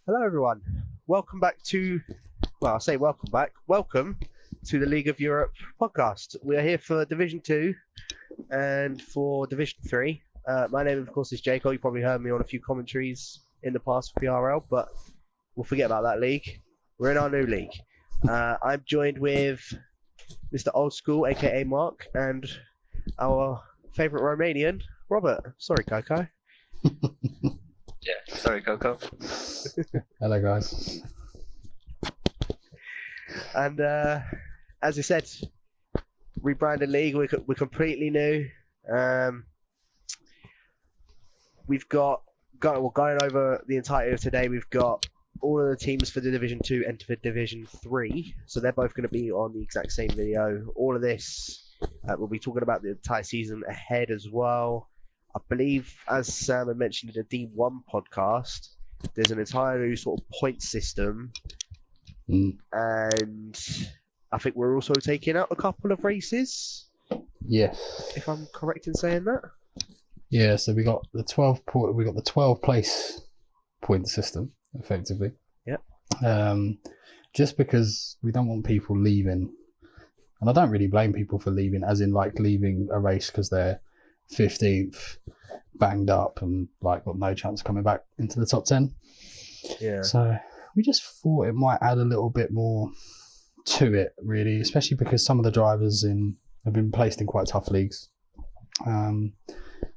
Hello, everyone. Welcome back to, well, I'll say welcome back. Welcome to the League of Europe podcast. We are here for Division 2 and for Division 3. My name, of course, is Jacob. You probably heard me on a few commentaries in the past for PRL, but we'll forget about that league. We're in our new league. I'm joined with Mr. Old School, aka Mark, and our favourite Romanian, Robert. Sorry, Coco. Yeah, sorry, Coco. Hello, guys. And as I said, rebranded league. We're completely new. We've got going over the entirety of today. We've got all of the teams for the Division 2 and for Division 3. So they're both going to be on the exact same video. All of this, we'll be talking about the entire season ahead as well. I believe, as Sam had mentioned in the D1 podcast, there's an entire new sort of point system. And I think we're also taking out a couple of races, Yes. if I'm correct in saying that. Yeah. So we got the 12 place point system, effectively. Yep. Just because we don't want people leaving, and I don't really blame people for leaving, as in like leaving a race because they're 15th, banged up, and like got no chance of coming back into the top 10. Yeah. So we just thought it might add a little bit more to it, really, especially because some of the drivers have been placed in quite tough leagues.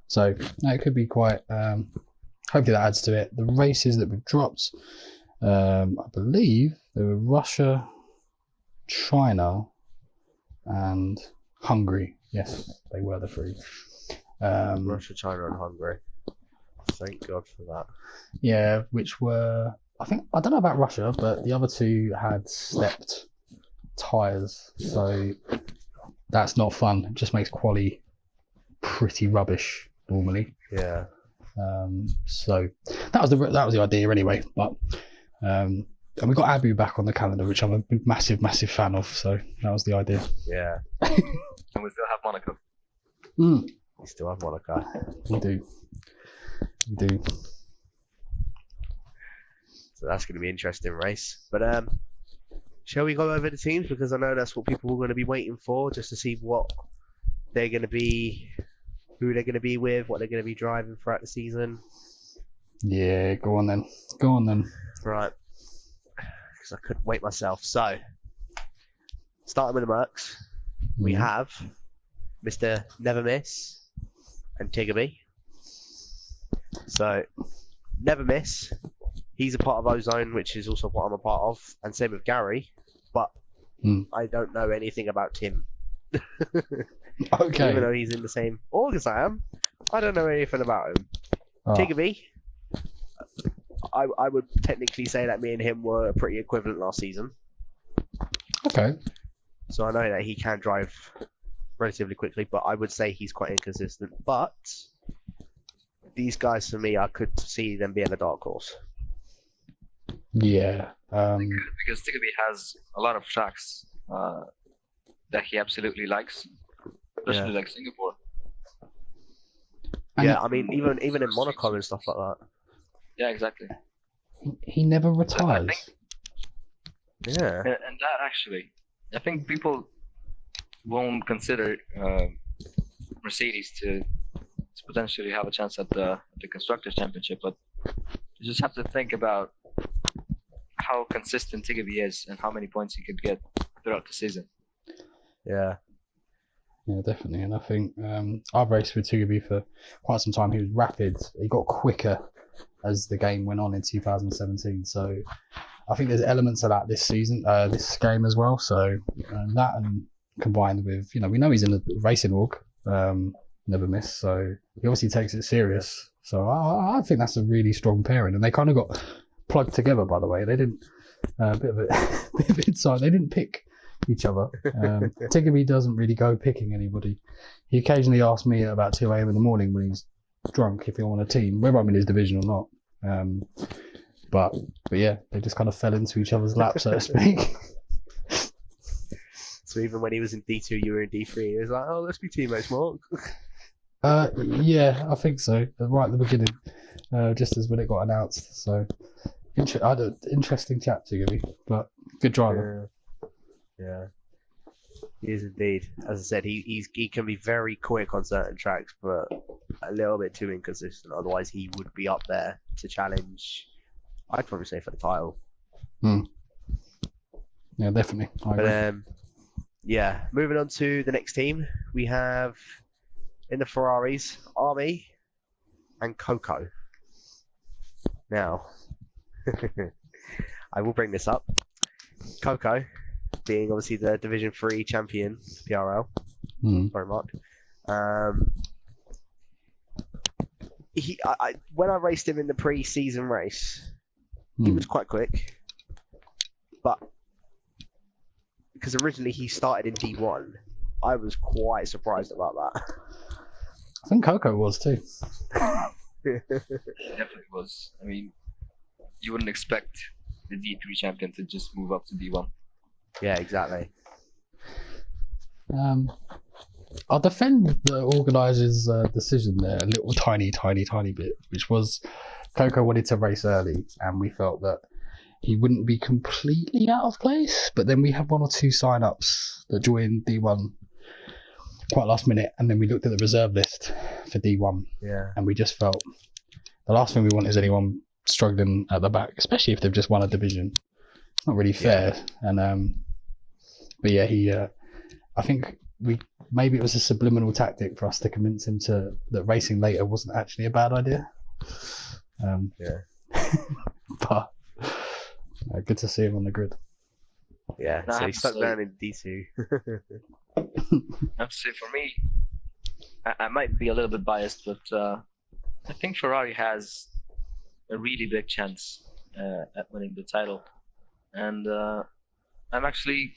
So it could be quite. Hopefully that adds to it. The races that we've dropped, I believe they were Russia, China, and Hungary. Yes, they were the three. Russia, China, and Hungary. Thank God for that. Yeah, which were, I don't know about Russia, but the other two had stepped tyres, so that's not fun. It just makes quali pretty rubbish normally. Yeah. So that was the idea anyway. But and we got Abu back on the calendar, which I'm a massive fan of. So that was the idea. Yeah. And we still have Monaco. We still have Monaco. We do. So that's going to be an interesting race. But shall we go over the teams? Because I know that's what people are going to be waiting for, just to see what they're going to be, who they're going to be with, what they're going to be driving throughout the season. Yeah, go on then. Right. Because I couldn't wait myself. So, starting with the Mercs, we have Mr. Never Miss and Tiggerby. So, Never Miss, he's a part of Ozone, which is also what I'm a part of, and same with Gary, but I don't know anything about Tim. Okay. Even though he's in the same org as I am, I don't know anything about him. Oh. Tiggerby, I would technically say that me and him were pretty equivalent last season. Okay. So I know that he can drive relatively quickly, but I would say he's quite inconsistent. But these guys, for me, I could see them being a dark horse. Yeah. Because Tiggerby has a lot of tracks that he absolutely likes, especially like Singapore. And yeah, I mean, even in Monaco and stuff like that. Yeah, exactly. he never retires. Yeah. And that actually, I think people won't consider Mercedes to potentially have a chance at the Constructors' Championship, but you just have to think about how consistent Tiggerby is and how many points he could get throughout the season. Yeah. Yeah, definitely. And I think I've raced with Tiggerby for quite some time. He was rapid. He got quicker as the game went on in 2017. So I think there's elements of that this season, this game as well. So that, and combined with, we know he's in the racing org, Never Miss. So he obviously takes it serious. So I think that's a really strong pairing. And they kind of got plugged together, by the way. They didn't, bit of insight. They didn't pick each other. Tiggerby doesn't really go picking anybody. He occasionally asks me at about 2 a.m. in the morning when he's drunk if he on a team, whether I'm in his division or not. But yeah, they just kind of fell into each other's lap, so to speak. So even when he was in D2, you were in D3. He was like, "Oh, let's be teammates, Mark." Yeah, I think so. Right at the beginning, just as when it got announced. So Interesting chap to give but good driver. Yeah. He is indeed. As I said, he can be very quick on certain tracks, but a little bit too inconsistent. Otherwise, he would be up there to challenge. I'd probably say for the title. Yeah, definitely. I agree. But yeah, moving on to the next team, we have in the Ferraris, Army and Coco. Now, I will bring this up. Coco, being obviously the Division 3 champion, PRL, sorry, Mark. When I raced him in the pre-season race, he was quite quick, but because originally he started in D1, I was quite surprised about that. I think Coco was too. He definitely was. I mean, you wouldn't expect the D3 champion to just move up to D1. Yeah, exactly. I'll defend the organiser's decision there a little tiny bit, which was Coco wanted to race early, and we felt that he wouldn't be completely out of place. But then we had one or two sign-ups that joined D1 quite last minute, and then we looked at the reserve list for D1, and we just felt the last thing we want is anyone struggling at the back, especially if they've just won a division. It's not really fair. And but yeah, he I think maybe it was a subliminal tactic for us to convince him that racing later wasn't actually a bad idea. But good to see him on the grid. Yeah, so he stuck down in D2. I have to say, for me, I might be a little bit biased, but I think Ferrari has a really big chance at winning the title. And I'm actually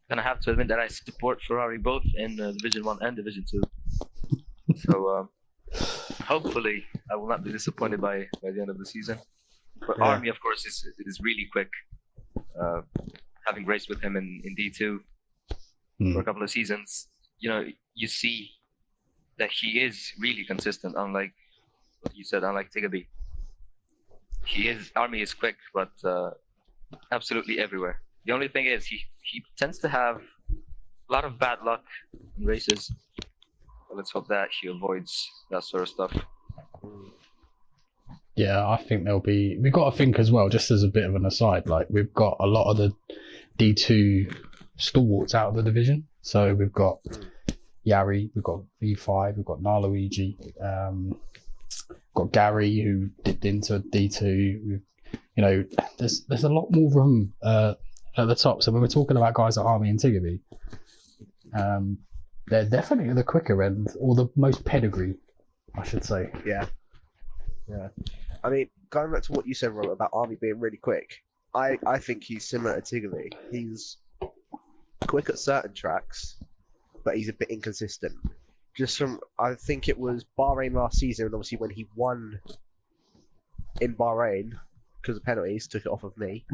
going to have to admit that I support Ferrari both in Division 1 and Division 2. So hopefully I will not be disappointed by the end of the season. But Army, of course, is really quick. Having raced with him in D2 for a couple of seasons, you see that he is really consistent, unlike what you said, unlike Tigabee. Army is quick, but absolutely everywhere. The only thing is he tends to have a lot of bad luck in races. But let's hope that he avoids that sort of stuff. Yeah, I think we've got to think as well, just as a bit of an aside, like we've got a lot of the D2 stalwarts out of the division. So we've got Yari, we've got V5, we've got Naluigi, got Gary who dipped into D2. There's a lot more room at the top. So when we're talking about guys like Army and Tigabee, they're definitely the quicker end, or the most pedigree, I should say. Yeah. I mean, going back to what you said, Robert, about Army being really quick, I think he's similar to Tigabee. He's quick at certain tracks, but he's a bit inconsistent. I think it was Bahrain last season, and obviously when he won in Bahrain, because of penalties, took it off of me.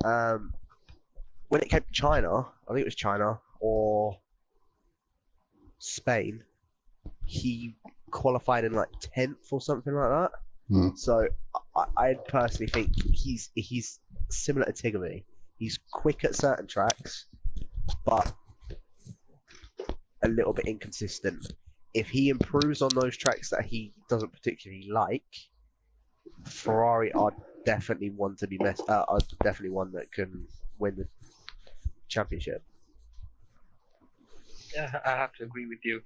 When it came to China, I think it was China or Spain, he qualified in like 10th or something like that. So I personally think he's similar to Tigabee. He's quick at certain tracks, but a little bit inconsistent. If he improves on those tracks that he doesn't particularly like, Ferrari are definitely one to be are definitely one that can win the championship. Yeah, I have to agree with you.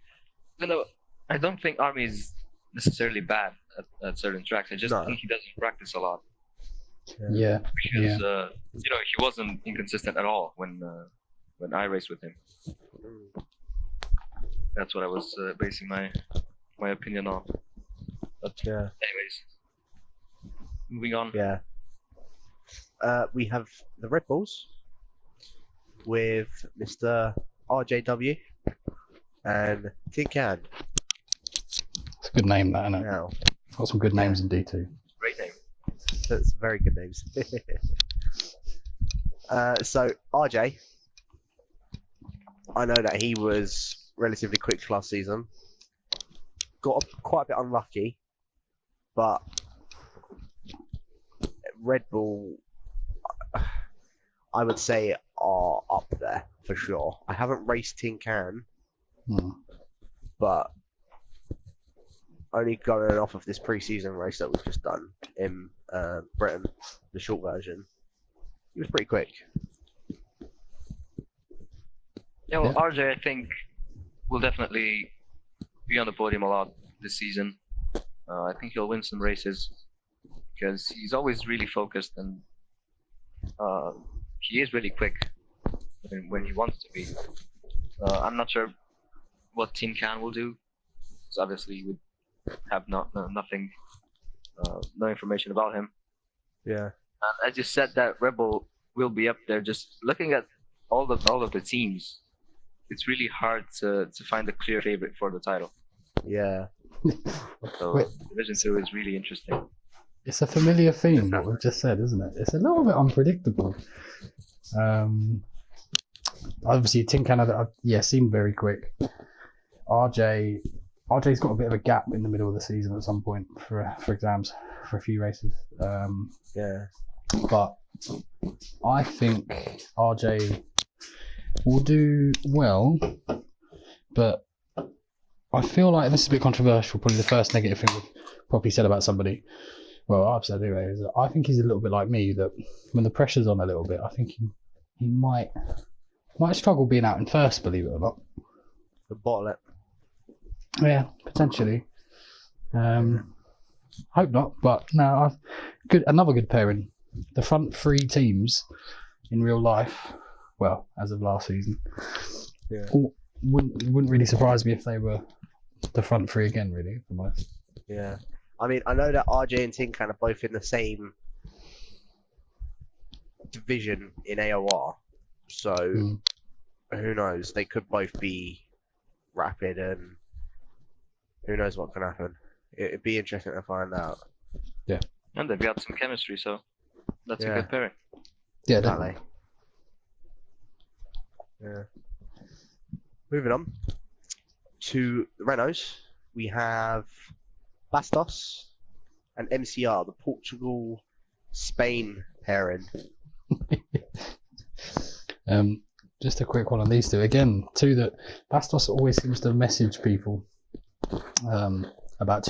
I don't think Army is necessarily bad at certain tracks. I just think he doesn't practice a lot. Yeah. Because he wasn't inconsistent at all when I raced with him. That's what I was basing my opinion on. But anyways, moving on. Yeah. We have the Red Bulls with Mr. RJW and Tin Can. It's a good name, that, isn't it? Now, got some good names in D2. Great name. That's very good names. So RJ, I know that he was relatively quick last season. Got quite a bit unlucky, but Red Bull, I would say, are up there for sure. I haven't raced Tin Can, Hmm. but only going off of this pre-season race that we've just done in Britain, the short version, he was pretty quick. Yeah, well, Yeah. RJ, I think, will definitely be on the podium a lot this season. I think he'll win some races because he's always really focused and he is really quick when he wants to be. I'm not sure what Tin Can will do, because obviously we have nothing, no information about him. Yeah. And as you said, that Rebel will be up there. Just looking at all of the teams, it's really hard to find a clear favorite for the title. Yeah. So Wait. Division 2 is really interesting. It's a familiar theme, what we've just said, isn't it? It's a little bit unpredictable. Obviously, Tin Can, seemed very quick. RJ's got a bit of a gap in the middle of the season at some point for exams, for a few races. Yeah. But I think RJ will do well, but I feel like this is a bit controversial. Probably the first negative thing we've probably said about somebody. Well, I've said anyway, is that I think he's a little bit like me, that when the pressure's on a little bit, I think he might struggle being out in first, believe it or not. The bottleneck. Yeah, potentially. Hope not, but no, another good pairing. The front three teams in real life, well, as of last season, Yeah. wouldn't really surprise me if they were the front three again, really, if I'm honest. Yeah. I mean, I know that RJ and Tin Can are both in the same division in AOR, so who knows? They could both be rapid, and who knows what can happen. It'd be interesting to find out. And they've got some chemistry, so that's a Yeah. good pairing. Yeah, Exactly. Yeah. Moving on to the Renaults, we have Bastos and MCR, the Portugal-Spain pairing. Just a quick one on these two. Again, two that Bastos always seems to message people about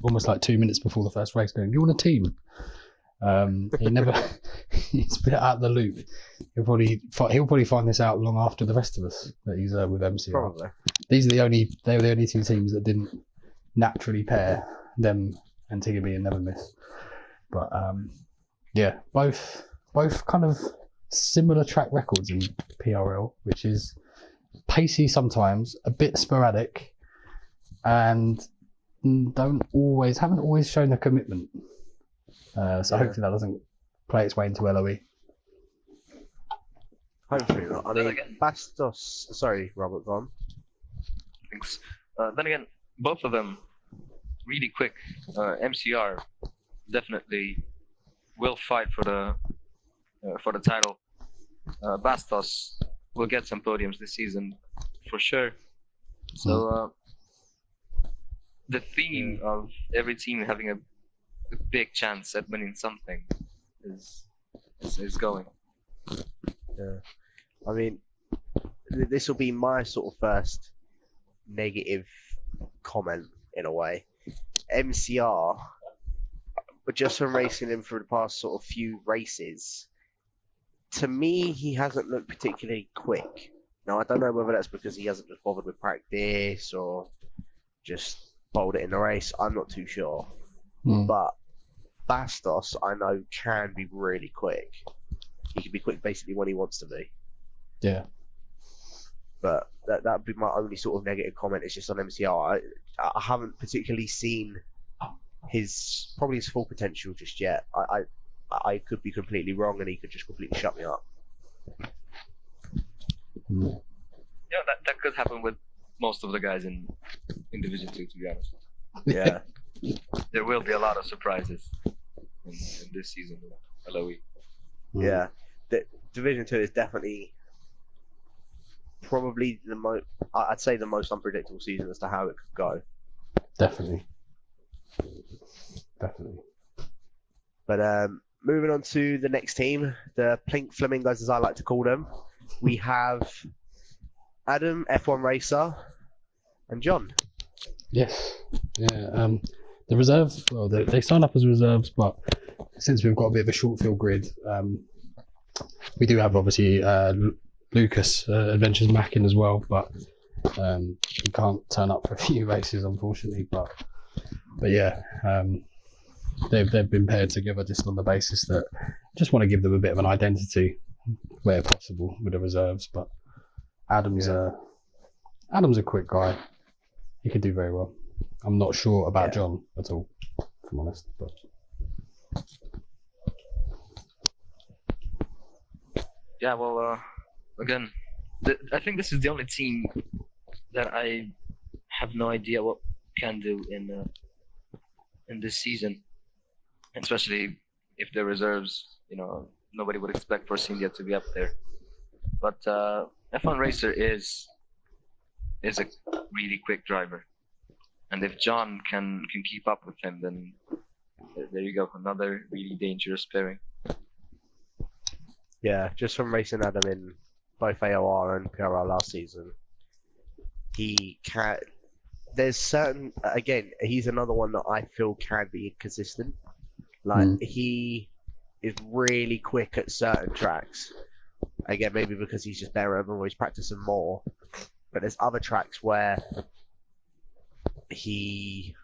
almost like 2 minutes before the first race, going, "You want a team?" He never, he's a bit out of the loop. He'll probably find this out long after the rest of us that he's with MCR. Probably. They were the only two teams that didn't naturally pair, them and Tiggerby and Never Miss. But yeah, both kind of similar track records in PRL, which is pacey sometimes, a bit sporadic, and haven't always shown the commitment. So hopefully that doesn't play its way into LOE. Hopefully not. I Then mean, again- Bastos. Sorry, Robert, go on. Thanks. Then again, both of them really quick. MCR definitely will fight for the title. Bastos will get some podiums this season for sure. So the theme of every team having a big chance at winning something is going. Yeah. I mean, this will be my sort of first negative comment in a way. MCR, but just from racing him for the past sort of few races, to me, he hasn't looked particularly quick. Now, I don't know whether that's because he hasn't just bothered with practice or just bowled it in the race. I'm not too sure. But Bastos, I know, can be really quick. He can be quick basically when he wants to be. Yeah. But that would be my only sort of negative comment. It's just on MCR. I haven't particularly seen his full potential just yet. I could be completely wrong, and he could just completely shut me up. Yeah, that could happen with most of the guys in Division 2, to be honest. Yeah. There will be a lot of surprises in this season of LOE. Yeah. The Division 2 is definitely probably I'd say the most unpredictable season as to how it could go. Definitely. But moving on to the next team, the Plink Flamingos, as I like to call them. We have Adam, F1 racer, and John. Yes. Yeah. The reserves, well, they signed up as reserves, but since we've got a bit of a short field grid, we do have obviously Lucas Adventures Mac in as well, but he can't turn up for a few races, unfortunately. But yeah, they've been paired together just on the basis that just want to give them a bit of an identity where possible with the reserves. But Adam's a quick guy. He could do very well. I'm not sure about John at all, if I'm honest. But Yeah, well, again, I think this is the only team that I have no idea what can do in this season, especially if the reserves, nobody would expect Force India to be up there. But F1 Racer is a really quick driver, and if John can keep up with him, then there you go, another really dangerous pairing. Yeah, just from racing Adam in both AOR and PRR last season, he can. There's certain, again, he's another one that I feel can be inconsistent. Like, he is really quick at certain tracks. Again, maybe because he's just better at them or he's practicing more. But there's other tracks where he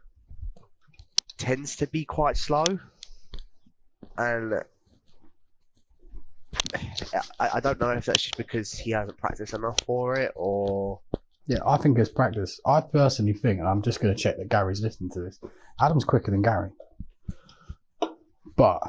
tends to be quite slow. And I don't know if that's just because he hasn't practiced enough for it or... yeah, I think it's practice. I personally think, and I'm just going to check that Gary's listening to this, Adam's quicker than Gary. But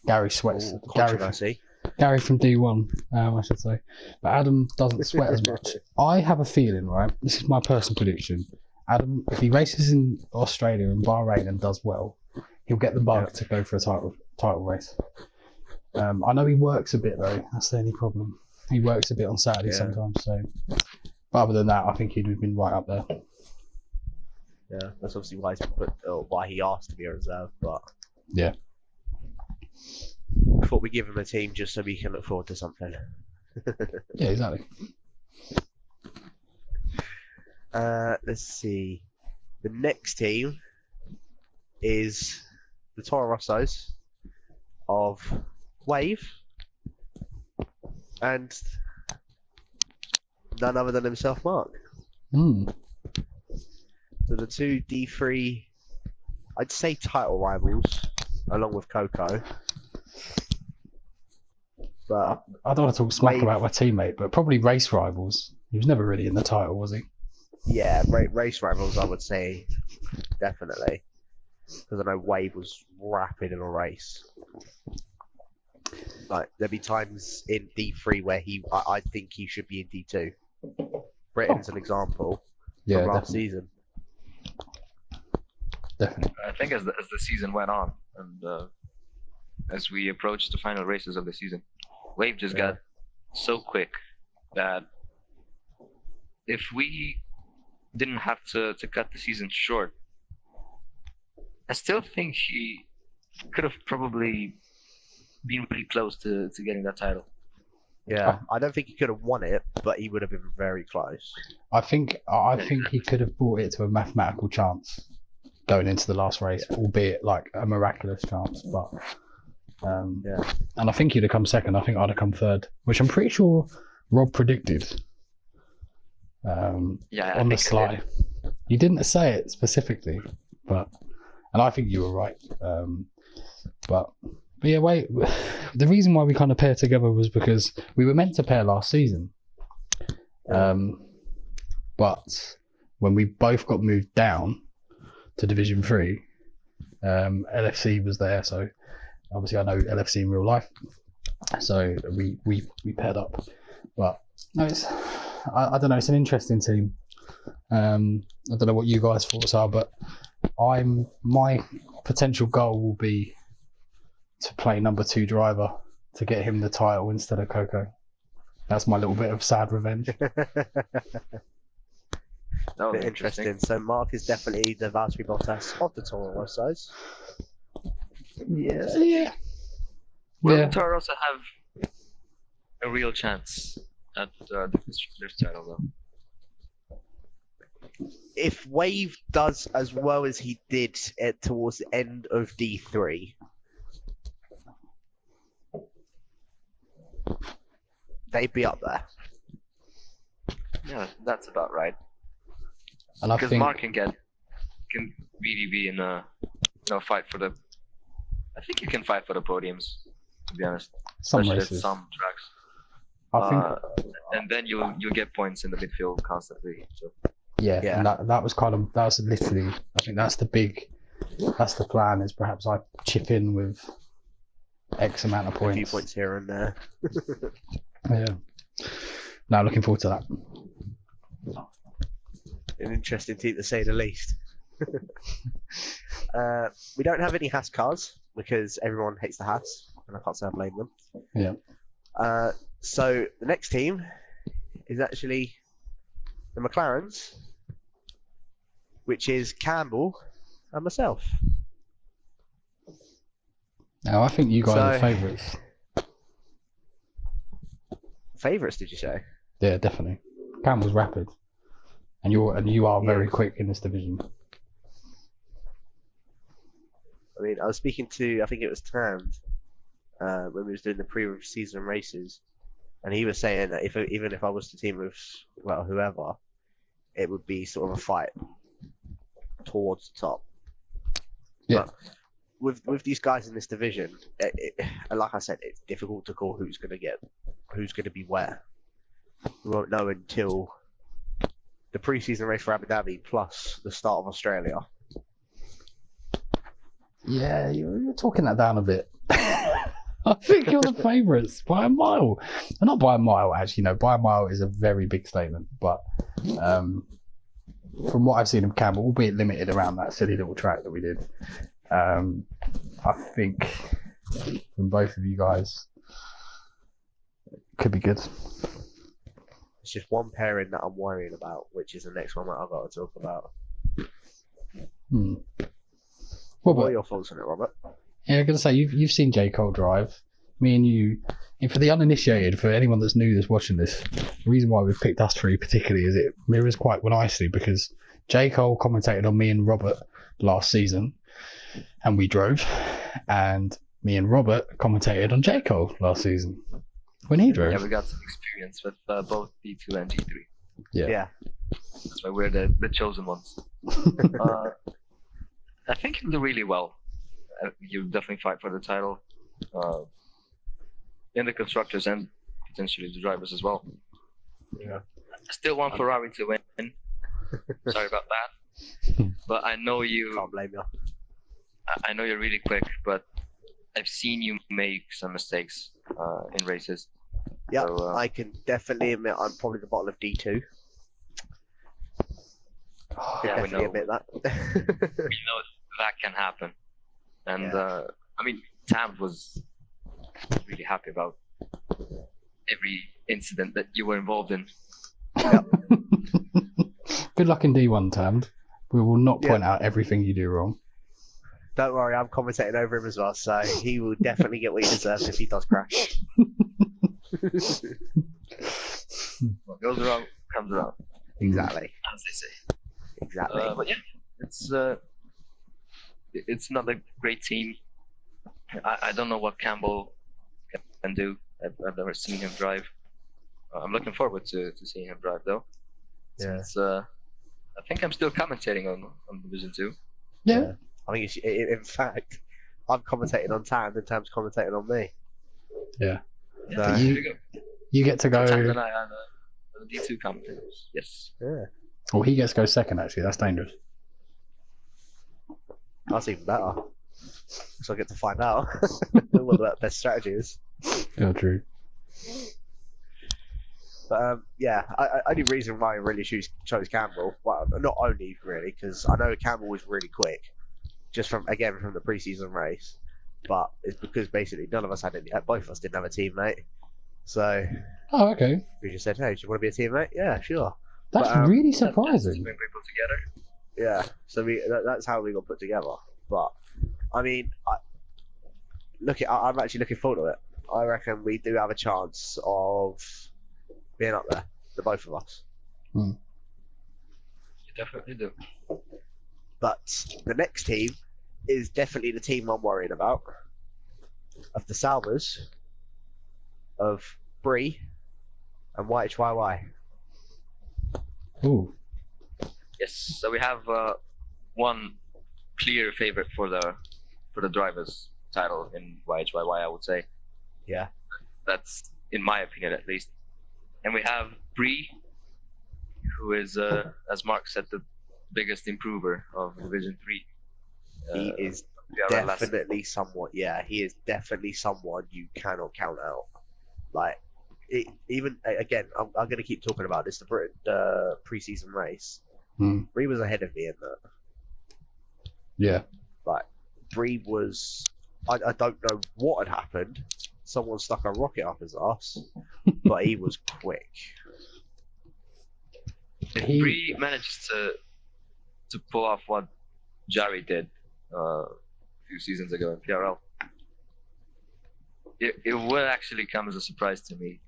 Gary sweats. Gary from D1, I should say. But Adam doesn't sweat as much. I have a feeling, right? This is my personal prediction. Adam, if he races in Australia and Bahrain and does well, he'll get the bug to go for a title race. I know he works a bit though. That's the only problem. He works a bit on Saturday sometimes. So, but other than that, I think he'd have been right up there. Yeah, that's obviously why why he asked to be a reserve. But yeah, I thought we'd give him a team just so we can look forward to something. Yeah, exactly. Let's see. The next team is the Toro Rossos of Wave and none other than himself, Mark. So the two D3, I'd say title rivals, along with Coco. But I don't want to talk smack about my teammate, but probably race rivals. He was never really in the title, was he? Yeah, race rivals, I would say, definitely. Because I know Wave was rapid in a race. Like, there'd be times in D3 where I think he should be in D2. Britain's an example from last season. Definitely. I think as the season went on and as we approached the final races of the season, Wave just got so quick that if we didn't have to cut the season short, I still think he could have probably been pretty close to getting that title. Yeah, I don't think he could have won it, but he would have been very close. I think he could have brought it to a mathematical chance going into the last race, albeit like a miraculous chance. But and I think he'd have come second. I think I'd have come third, which I'm pretty sure Rob predicted. On the slide, you didn't say it specifically, and I think you were right. But yeah, wait. The reason why we kind of paired together was because we were meant to pair last season. But when we both got moved down to Division 3, LFC was there, so obviously I know LFC in real life, so we paired up. But no, I don't know, it's an interesting team. I don't know what you guys' thoughts are, but my potential goal will be to play number 2 driver to get him the title instead of Coco. That's my little bit of sad revenge. That was interesting. So Mark is definitely the Valtteri Bottas of the Toro Rossos. Yeah. Will Yeah. Toro Rosso have a real chance at the constructors title though? If Wave does as well as he did towards the end of D3, they'd be up there. Yeah, that's about right. And I Because think Mark can really be in a fight for the. I think you can fight for the podiums, to be honest. some Especially races. at some tracks. I think And then you'll get points in the midfield constantly. So. yeah, Yeah. and that was literally. I think that's the plan. Is perhaps I chip in with X amount of A few points. points here and there. Yeah. Now looking forward to that. An interesting team to say the least. We don't have any Haas cars because everyone hates the Haas, and I can't say I blame them. Yeah. So the next team is actually the McLarens, which is Campbell and myself. Now I think you guys are So- favourites. Favourites, did you say? Yeah, definitely. Campbell's rapid, and you are very Yeah. quick in this division. I mean, I was speaking to, I think it was Tand, when we was doing the pre-season races, and he was saying that even if I was to team with, well, whoever, it would be sort of a fight towards the top. Yeah. But with these guys in this division, like I said, it's difficult to call who's going to be where. We won't know until the pre-season race for Abu Dhabi plus the start of Australia. Yeah, you're talking that down a bit. I think you're the favourites by a mile. Well, not by a mile, actually. No, by a mile is a very big statement. But from what I've seen of Campbell, albeit limited around that silly little track that we did, I think from both of you guys could be good. It's just one pairing that I'm worrying about, which is the next one that I've got to talk about. Hmm. What are Robert, your thoughts on it, Robert? yeah, I'm gonna say you've seen J. Cole drive. Me and you, and for the uninitiated, for anyone that's new that's watching this, the reason why we've picked us three particularly is it mirrors quite nicely because J. Cole commentated on me and Robert last season, and we drove, and me and Robert commentated on J. Cole last season when he drove. Yeah, we got some experience with both D2 and G3. Yeah. That's why we're the chosen ones. I think he'll do really well. He'll definitely fight for the title in the constructors and potentially the drivers as well. Yeah. I still want Ferrari to win. Sorry about that. But I know you. Can't blame you. I know you're really quick, but I've seen you make some mistakes in races. Yeah, So, I can definitely admit I'm probably the bottom of D2. Yeah, we Definitely know. admit that. We know that can happen. And I mean, Tam was really happy about every incident that you were involved in. Good luck in D1, Tam. We will not Yeah. point out everything you do wrong. Don't worry, I'm commentating over him as well, so he will definitely get what he deserves if he does crash. What goes around comes around, Exactly. as they say. Exactly. But yeah, it's not a great team. I don't know what Campbell can do. I've never seen him drive. I'm looking forward to seeing him drive though. Yeah. Since, I think I'm still commentating on Division 2. Yeah. I think in fact, I've commentated on Tam and Tam's commentated on me. Yeah. Yeah, So- there you go. You get to Tam go. and I are the D2 commentators. Yes. Yeah. Well, he gets to go second, actually. That's dangerous. That's even better. So I get to find out what the best strategy is. Yeah, true. But yeah, only reason why I really chose Campbell, well, not only really, because I know Campbell was really quick, just from the pre-season race, but it's because basically none of us had any, both of us didn't have a teammate. So Oh, okay. we just said, hey, do you want to be a teammate? Yeah, sure. That's But, really Just surprising. bring people together. Yeah, so that's how we got put together. But I mean, I'm actually looking forward to it. I reckon we do have a chance of being up there, the both of us. You definitely do. But the next team is definitely the team I'm worried about. Of the Salvers, of Bree, and YHYY. Ooh. Yes. So we have one clear favorite for the drivers title in YHYY, I would say. Yeah. That's in my opinion at least. And we have Bree, who is, as Mark said, the biggest improver of Division 3. He is definitely someone. Yeah, he is definitely someone you cannot count out. Like, even again, I'm going to keep talking about this. The preseason race. Bree was ahead of me in that. Yeah. Like, Bree was. I don't know what had happened. Someone stuck a rocket up his ass, but he was quick. If Bree managed to pull off what Jerry did a few seasons ago in PRL, it will actually come as a surprise to me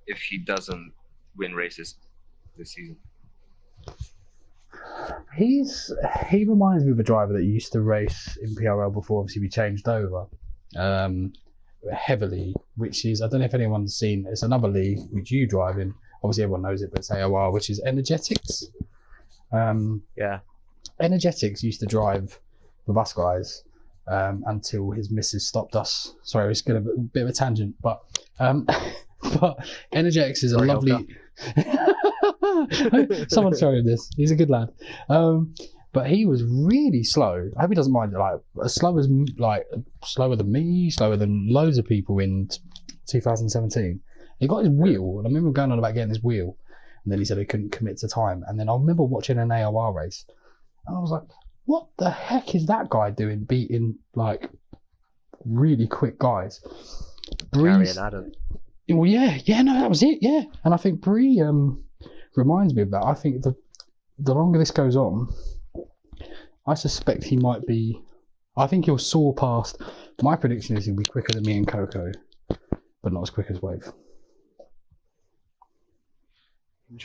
if he doesn't win races this season. He reminds me of a driver that used to race in PRL before obviously we changed over heavily, which is, I don't know if anyone's seen, it's another league which you drive in, obviously everyone knows it, but it's AOR, which is Energetics. Yeah. Energetics used to drive with us guys until his missus stopped us. Sorry, it's going to be a bit of a tangent, but Energetics is a lovely. Someone show him this. He's a good lad. But he was really slow. I hope he doesn't mind. Slower than me, slower than loads of people in 2017. He got his wheel, and I remember going on about getting his wheel, and then he said he couldn't commit to time. And then I remember watching an AOR race, and I was like, "What the heck is that guy doing, beating like really quick guys?" Gary and Adam. Well, yeah, no, that was it, yeah. And I think Bree reminds me of that. I think the longer this goes on, I suspect he might be. I think he'll soar past. My prediction is he'll be quicker than me and Coco, but not as quick as Wave.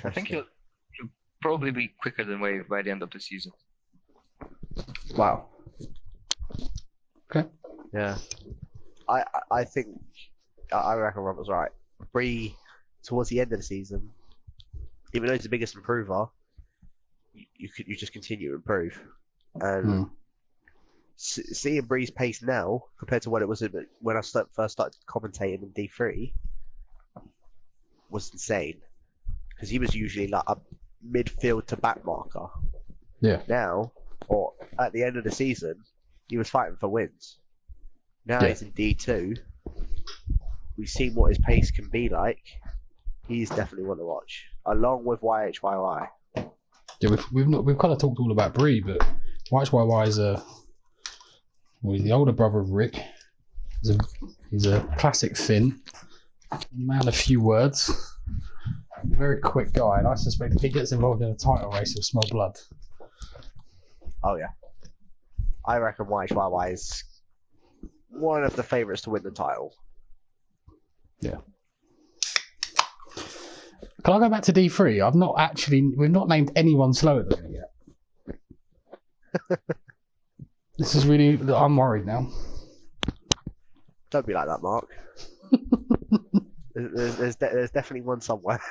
I think he'll probably be quicker than Wave by the end of the season. Wow. Okay. Yeah. I think I reckon Rob was right. Bree, towards the end of the season, even though he's the biggest improver, you just continue to improve. And seeing Bree's pace now compared to what it was when I first started commentating in D3 was insane. Because he was usually like a midfield to back marker. Yeah. Now, or at the end of the season, he was fighting for wins. Now he's in D2. We've seen what his pace can be like. He's definitely one to watch, along with YHYY. Yeah, we've kind of talked all about Bree, but YHYY is he's the older brother of Rick. He's a classic Finn, man of few words, very quick guy, and I suspect if he gets involved in a title race, he'll smell blood. Oh yeah, I reckon YHYY is one of the favourites to win the title. Yeah. Can I go back to D3? We've not named anyone slower than me yet. This is really, I'm worried now. Don't be like that, Mark. there's definitely one somewhere.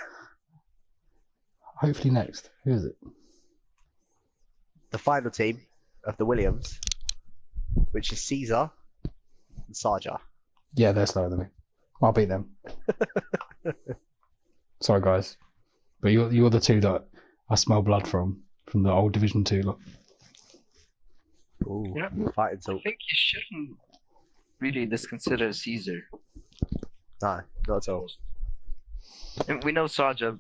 Hopefully next. Who is it? The final team of the Williams, which is Caesar and Sarja. Yeah, they're slower than me. I'll beat them. Sorry, guys, but you're the two that I smell blood from the old Division 2 lot. Ooh, Yeah. fighting talk. I think you shouldn't really disconsider Caesar. No, not at all. And we know Sarja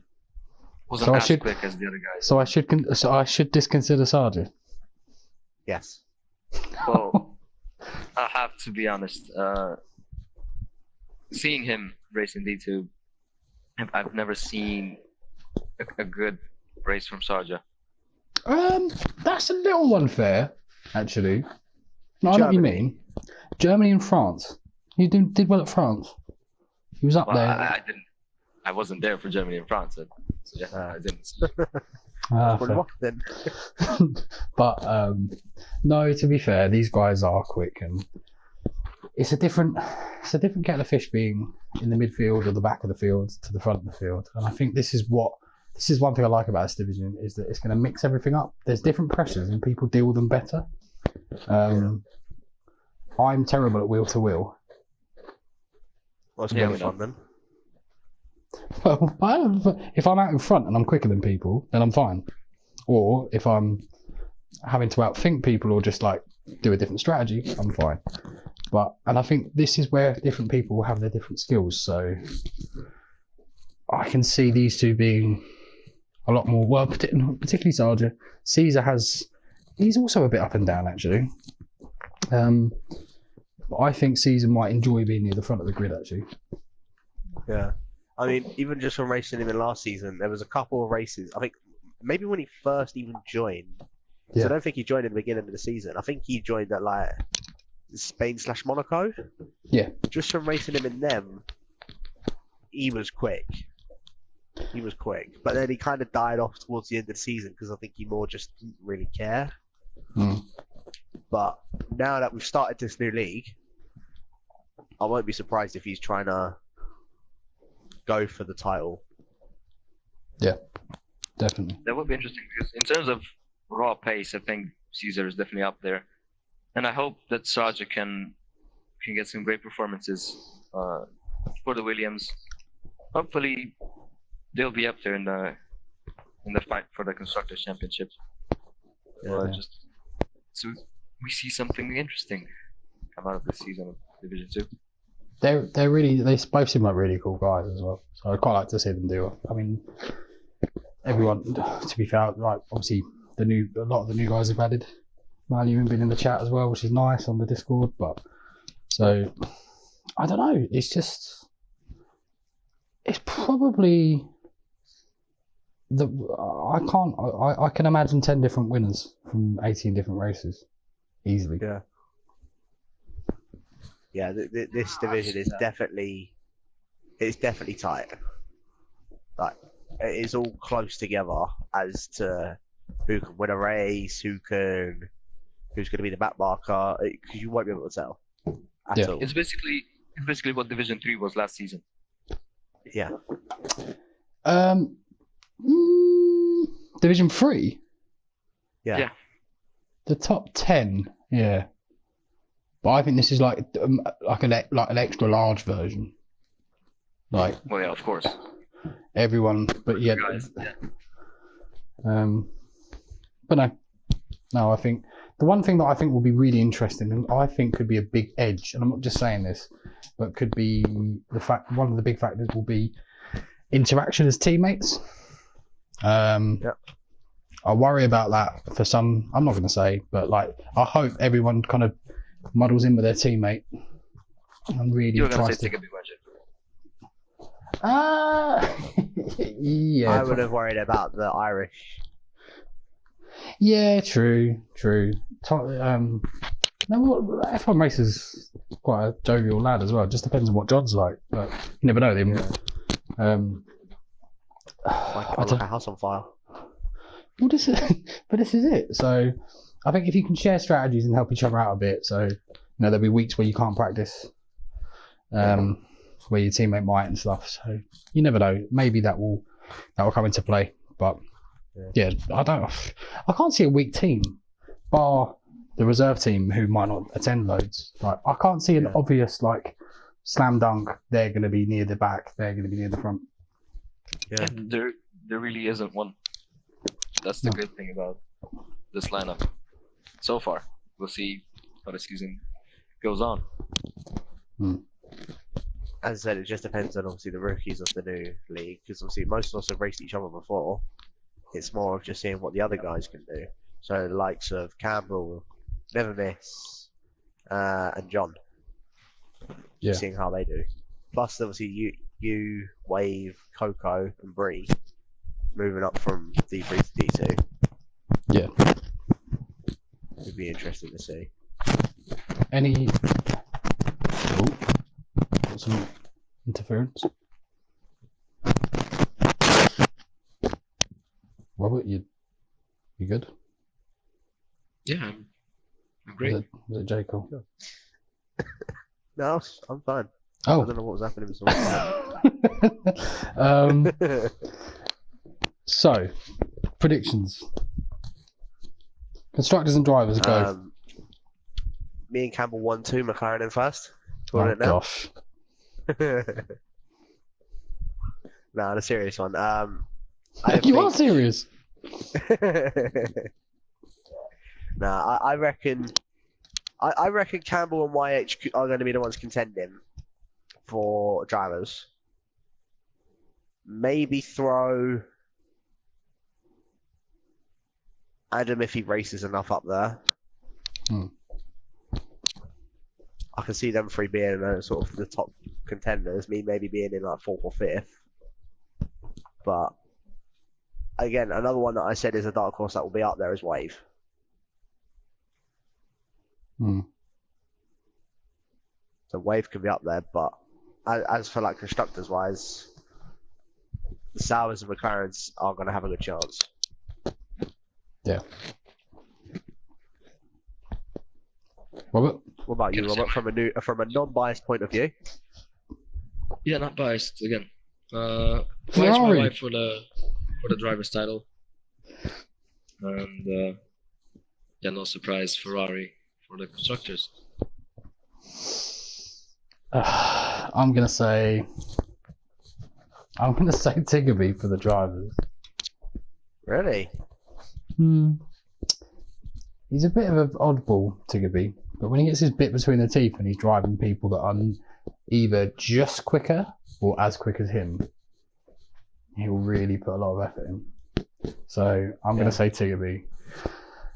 wasn't So I as should- quick as the other guys. So I should disconsider Sarja. Yes. Well, I have to be honest. Seeing him race in D2, I've never seen a good race from Sarja. That's a little unfair, actually. No, I know what you Germany. mean. Germany and France. He did well at France. He was up Well, there. I didn't. I wasn't there for Germany and France, so yeah, I didn't. See it. Ah, Well, fair. what then? But no, to be fair, these guys are quick, and it's a different kettle of fish being in the midfield or the back of the field to the front of the field. And I think this is one thing I like about this division is that it's going to mix everything up. There's different pressures, and people deal with them better. I'm terrible at wheel to wheel. What's Yeah, going we know. on then? Well, if I'm out in front and I'm quicker than people, then I'm fine. Or if I'm having to outthink people or just like do a different strategy, I'm fine. And I think this is where different people have their different skills. So I can see these two being a lot more, well, particularly Sarja. Caesar he's also a bit up and down actually. But I think Caesar might enjoy being near the front of the grid actually. Yeah. I mean, even just from racing him in last season, there was a couple of races. I think maybe when he first even joined. So Yeah. I don't think he joined in the beginning of the season. I think he joined at like Spain/Monaco. Yeah. Just from racing him in them, he was quick. But then he kind of died off towards the end of the season because I think he more just didn't really care. Mm. But now that we've started this new league, I won't be surprised if he's trying to go for the title. Definitely. That would be interesting because in terms of raw pace, I think Caesar is definitely up there, and I hope that Sarja can get some great performances for the Williams. Hopefully, they'll be up there in the fight for the constructors' championship. Yeah. Just so we see something interesting come out of this season of Division 2. They both seem like really cool guys as well. So I'd quite like to see them do it. I mean, everyone, to be fair, like obviously a lot of the new guys have added value and been in the chat as well, which is nice on the Discord. But so I don't know. It's probably I can imagine 10 different winners from 18 different races easily. Yeah. Yeah, this division is definitely tight. Like it is all close together as to who can win a race, who's going to be the back marker, because you won't be able to tell at Yeah. all. It's basically what Division 3 was last season. Yeah, Division 3, yeah, the top 10, yeah. But I think this is like an extra large version. Like Well, yeah, of course. everyone, but yeah. Guys, yeah. But no, I think the one thing that I think will be really interesting, and I think could be a big edge, and I'm not just saying this, but could be one of the big factors will be interaction as teammates. I worry about that for some. I'm not going to say, but like I hope everyone kind of muddles in with their teammate and really You were gonna tries say to. take a big budget. Yeah. I would have worried about the Irish. Yeah, true. No, F1 Racer's quite a jovial lad as well. It just depends on what John's like, but you never know. Them. Like a house on fire. Well, this is it. So, I think if you can share strategies and help each other out a bit, so there'll be weeks where you can't practice, where your teammate might and stuff. So you never know. Maybe that will come into play. But yeah, I can't see a weak team, bar the reserve team who might not attend loads. Like I can't see an obvious like slam dunk. They're going to be near the back. They're going to be near the front. Yeah. And there really isn't one. That's the good thing about this lineup so far. We'll see how the season goes on. As I said, it just depends on obviously the rookies of the new league, because obviously most of us have raced each other before. It's more of just seeing what the other guys can do. So the likes of Campbell, Never Miss, and John. Yeah. Seeing how they do. Plus obviously you, Wave, Coco, and Bree moving up from D3 to D2. Yeah. It'd be interesting to see. Any got some interference. Robert, you good? Yeah, I'm great. Was it Jacob? No, I'm fine. I don't Oh. know what was happening before. So, predictions. Constructors and drivers go. Me and Campbell 1-2, McLaren in first. Oh Calling it now. gosh. No, on a serious one. You are serious. Nah, I reckon. I reckon Campbell and YH are going to be the ones contending for drivers. Maybe throw Adam if he races enough up there. I can see them three being sort of the top contenders. Me maybe being in like 4th or 5th. But again, another one that I said is a dark horse that will be up there is Wave. So Wave can be up there, but as for like constructors wise, the Sauers and McLarens are going to have a good chance. Yeah. Robert? What about you, Robert? From a non-biased point of view? Yeah, not biased again. Why is my Ferrari. wife for the driver's title? And yeah, no surprise, Ferrari for the constructors. I'm gonna say Tiggerby for the drivers. Really? He's a bit of an oddball, Tiggerby, but when he gets his bit between the teeth and he's driving people that are either just quicker or as quick as him, he'll really put a lot of effort in. So I'm going to say Tiggerby,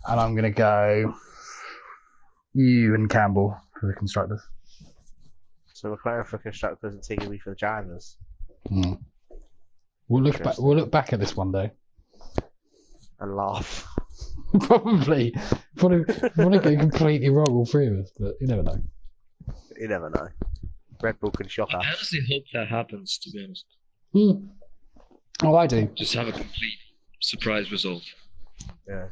and I'm going to go you and Campbell for the constructors. So McLaren for constructors and Tiggerby for the drivers. We'll look back at this one day And laugh. probably get it completely wrong, all three of us, but you never know. You never know. Red Bull can shock I us. honestly hope that happens, to be honest. Oh, I do. Just have a complete surprise result. Yeah.